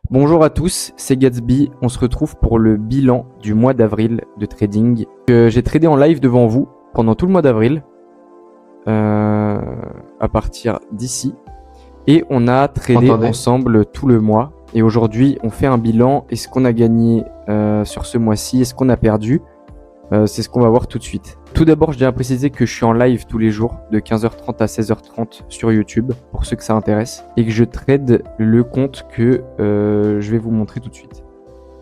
Bonjour à tous, c'est Gatsby. On se retrouve pour le bilan du mois d'avril de trading. J'ai tradé en live devant vous pendant tout le mois d'avril, à partir d'ici. Et on a tradé ensemble tout le mois. Et aujourd'hui, on fait un bilan. Est-ce qu'on a gagné sur ce mois-ci? Est-ce qu'on a perdu? C'est ce qu'on va voir tout de suite. Tout d'abord, je tiens à préciser que je suis en live tous les jours de 15h30 à 16h30 sur YouTube, pour ceux que ça intéresse, et que je trade le compte que je vais vous montrer tout de suite.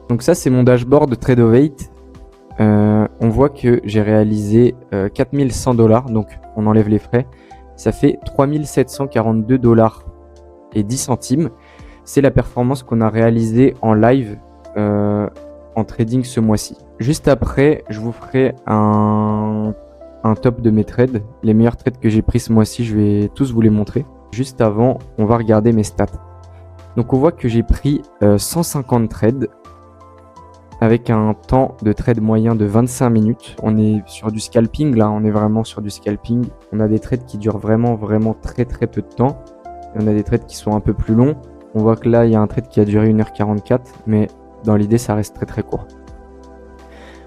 Donc ça, c'est mon dashboard Trade-O-Vate. On voit que j'ai réalisé 4100 $, donc on enlève les frais. Ça fait 3742 $ et 10 centimes. C'est la performance qu'on a réalisée en live en trading ce mois-ci. Juste après, je vous ferai un top de mes trades. Les meilleurs trades que j'ai pris ce mois-ci, je vais tous vous les montrer. Juste avant, on va regarder mes stats. Donc on voit que j'ai pris 150 trades avec un temps de trade moyen de 25 minutes. On est sur du scalping là, on est vraiment sur du scalping. On a des trades qui durent vraiment très peu de temps. Et on a des trades qui sont un peu plus longs. On voit que là, il y a un trade qui a duré 1h44, mais dans l'idée, ça reste très court.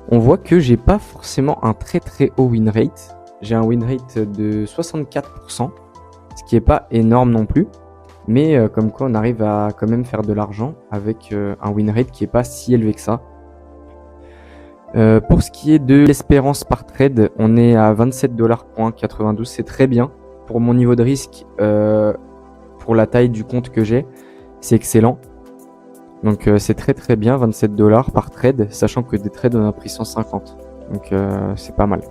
On voit que j'ai pas forcément un très haut win rate. J'ai un win rate de 64%, ce qui est pas énorme non plus. Mais comme quoi on arrive à quand même faire de l'argent avec un win rate qui est pas si élevé que ça. Pour ce qui est de l'espérance par trade, on est à 27,92 $. C'est très bien. Pour mon niveau de risque, pour la taille du compte que j'ai, c'est excellent. Donc c'est très bien, 27 $ par trade, sachant que des trades on a pris 150. Donc c'est pas mal.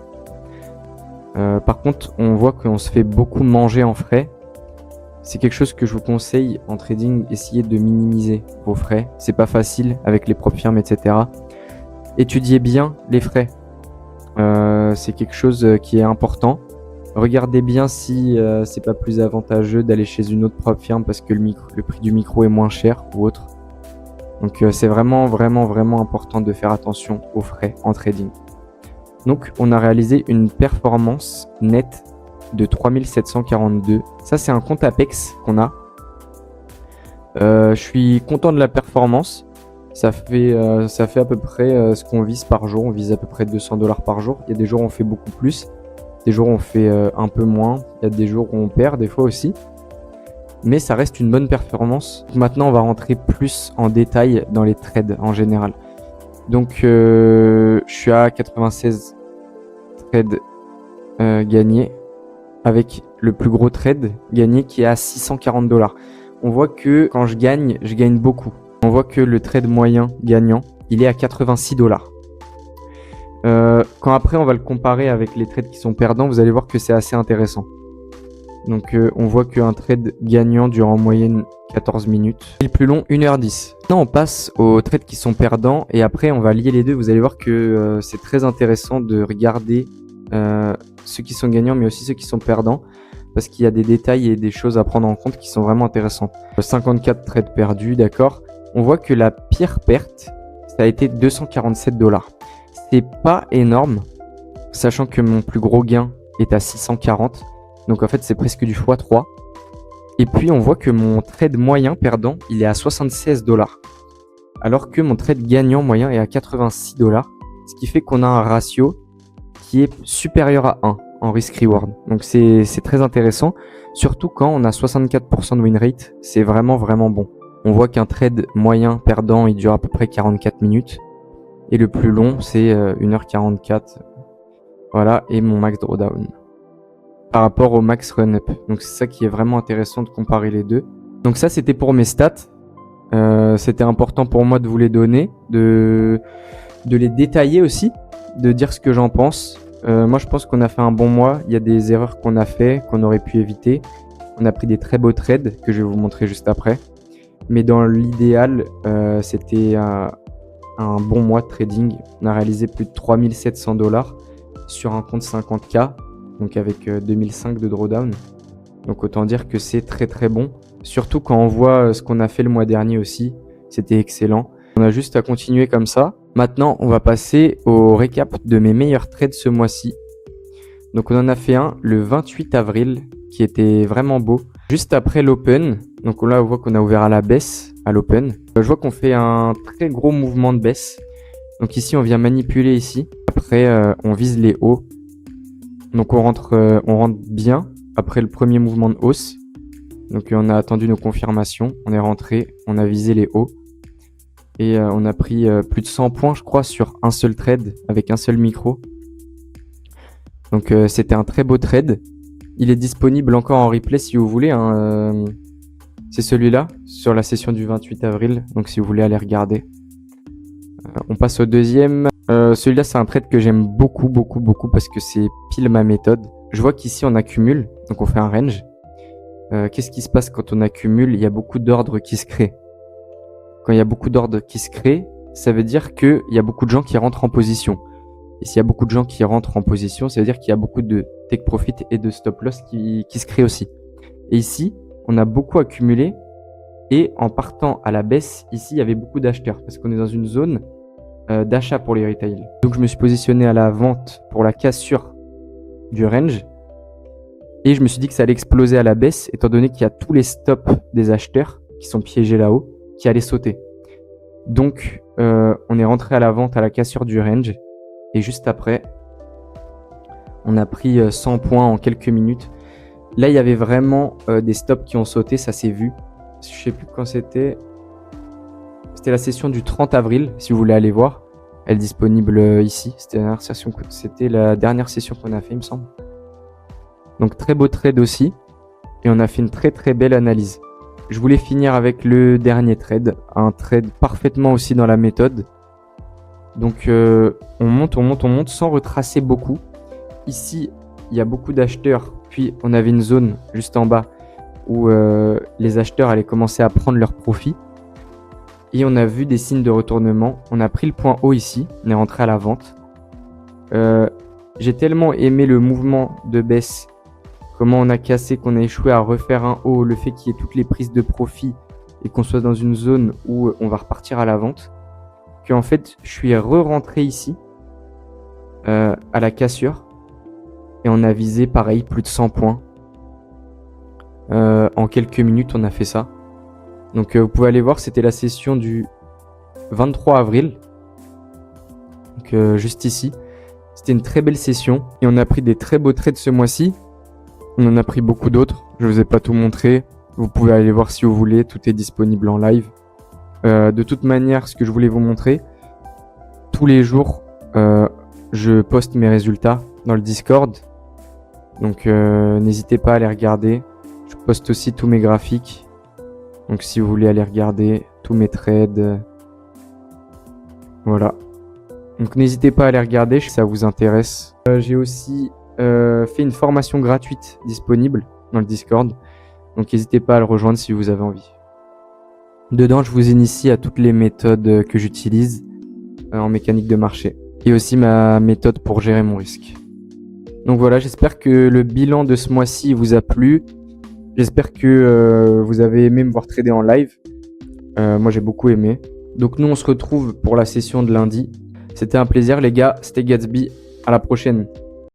Par contre, on voit qu'on se fait beaucoup manger en frais. C'est quelque chose que je vous conseille en trading, essayez de minimiser vos frais. C'est pas facile avec les propres firmes, etc. Étudiez bien les frais. C'est quelque chose qui est important. Regardez bien si c'est pas plus avantageux d'aller chez une autre propre firme parce que le prix du micro est moins cher ou autre. Donc c'est vraiment important de faire attention aux frais en trading. Donc on a réalisé une performance nette de 3742. Ça c'est un compte Apex qu'on a. Je suis content de la performance. Ça fait à peu près ce qu'on vise par jour. On vise à peu près 200 $ par jour. Il y a des jours où on fait beaucoup plus. Des jours où on fait un peu moins. Il y a des jours où on perd des fois aussi. Mais ça reste une bonne performance. Maintenant, on va rentrer plus en détail dans les trades en général. Donc, je suis à 96 trades gagnés avec le plus gros trade gagné qui est à 640 $. On voit que quand je gagne beaucoup. On voit que le trade moyen gagnant, il est à 86 $. Quand après, on va le comparer avec les trades qui sont perdants, vous allez voir que c'est assez intéressant. Donc on voit qu'un trade gagnant dure en moyenne 14 minutes. Et le plus long, 1h10. Maintenant on passe aux trades qui sont perdants et après on va lier les deux. Vous allez voir que c'est très intéressant de regarder ceux qui sont gagnants mais aussi ceux qui sont perdants. Parce qu'il y a des détails et des choses à prendre en compte qui sont vraiment intéressantes. 54 trades perdus, d'accord. On voit que la pire perte, ça a été 247 $. C'est pas énorme, sachant que mon plus gros gain est à 640. Donc en fait, c'est presque du x3. Et puis, on voit que mon trade moyen perdant, il est à 76 $. Alors que mon trade gagnant moyen est à 86 $. Ce qui fait qu'on a un ratio qui est supérieur à 1 en risk-reward. Donc c'est très intéressant. Surtout quand on a 64% de win rate. C'est vraiment bon. On voit qu'un trade moyen perdant, il dure à peu près 44 minutes. Et le plus long, c'est 1h44. Voilà, et mon max drawdown par rapport au max run-up. Donc c'est ça qui est vraiment intéressant de comparer les deux. Donc ça c'était pour mes stats. C'était important pour moi de vous les donner, de les détailler aussi, de dire ce que j'en pense. Moi je pense qu'on a fait un bon mois. Il y a des erreurs qu'on a fait, qu'on aurait pu éviter. On a pris des très beaux trades que je vais vous montrer juste après. Mais dans l'idéal, c'était un bon mois de trading. On a réalisé plus de 3700 $ sur un compte 50K. Donc avec 2005 de drawdown. Donc autant dire que c'est très bon. Surtout quand on voit ce qu'on a fait le mois dernier aussi. C'était excellent. On a juste à continuer comme ça. Maintenant, on va passer au récap de mes meilleurs trades ce mois-ci. Donc on en a fait un le 28 avril qui était vraiment beau. Juste après l'open, donc là on voit qu'on a ouvert à la baisse à l'open. Je vois qu'on fait un très gros mouvement de baisse. Donc ici on vient manipuler ici. Après on vise les hauts. Donc on rentre bien après le premier mouvement de hausse. Donc on a attendu nos confirmations, on est rentré, on a visé les hauts. Et on a pris plus de 100 points je crois sur un seul trade avec un seul micro. Donc c'était un très beau trade. Il est disponible encore en replay si vous voulez. Hein, c'est celui-là sur la session du 28 avril. Donc si vous voulez aller regarder. On passe au deuxième. Celui-là c'est un trade que j'aime beaucoup parce que c'est pile ma méthode. Je vois qu'ici on accumule, donc on fait un range. Qu'est-ce qui se passe quand on accumule? Il y a beaucoup d'ordres qui se créent. Quand il y a beaucoup d'ordres qui se créent, ça veut dire qu'il y a beaucoup de gens qui rentrent en position. Et s'il y a beaucoup de gens qui rentrent en position, ça veut dire qu'il y a beaucoup de take profit et de stop loss qui se créent aussi. Et ici, on a beaucoup accumulé. Et en partant à la baisse, ici, il y avait beaucoup d'acheteurs parce qu'on est dans une zone d'achat pour les retail. Donc je me suis positionné à la vente pour la cassure du range. Et je me suis dit que ça allait exploser à la baisse, étant donné qu'il y a tous les stops des acheteurs qui sont piégés là-haut, qui allaient sauter. Donc on est rentré à la vente à la cassure du range. Et juste après, on a pris 100 points en quelques minutes. Là, il y avait vraiment des stops qui ont sauté, ça s'est vu. Je sais plus quand c'était. C'était la session du 30 avril, si vous voulez aller voir. Elle est disponible ici. C'était la dernière session qu'on a fait, il me semble. Donc très beau trade aussi. Et on a fait une très belle analyse. Je voulais finir avec le dernier trade. Un trade parfaitement aussi dans la méthode. Donc on monte sans retracer beaucoup. Ici, il y a beaucoup d'acheteurs. Puis on avait une zone juste en bas où les acheteurs allaient commencer à prendre leur profit. Et on a vu des signes de retournement. On a pris le point haut ici. On est rentré à la vente. J'ai tellement aimé le mouvement de baisse. Comment on a cassé, qu'on a échoué à refaire un haut. Le fait qu'il y ait toutes les prises de profit et qu'on soit dans une zone où on va repartir à la vente. Qu'en fait, je suis re-rentré ici à la cassure. Et on a visé pareil, plus de 100 points. En quelques minutes, on a fait ça. Donc vous pouvez aller voir, c'était la session du 23 avril. Donc juste ici. C'était une très belle session. Et on a pris des très beaux trades ce mois-ci. On en a pris beaucoup d'autres. Je ne vous ai pas tout montré. Vous pouvez aller voir si vous voulez. Tout est disponible en live. De toute manière, ce que je voulais vous montrer, tous les jours, je poste mes résultats dans le Discord. Donc n'hésitez pas à les regarder. Je poste aussi tous mes graphiques. Donc si vous voulez aller regarder tous mes trades. Voilà. Donc n'hésitez pas à aller regarder si ça vous intéresse. J'ai aussi fait une formation gratuite disponible dans le Discord. Donc n'hésitez pas à le rejoindre si vous avez envie. Dedans, je vous initie à toutes les méthodes que j'utilise en mécanique de marché. Et aussi ma méthode pour gérer mon risque. Donc voilà, j'espère que le bilan de ce mois-ci vous a plu. J'espère que vous avez aimé me voir trader en live. Moi, j'ai beaucoup aimé. Donc nous, on se retrouve pour la session de lundi. C'était un plaisir, les gars. C'était Gatsby. À la prochaine.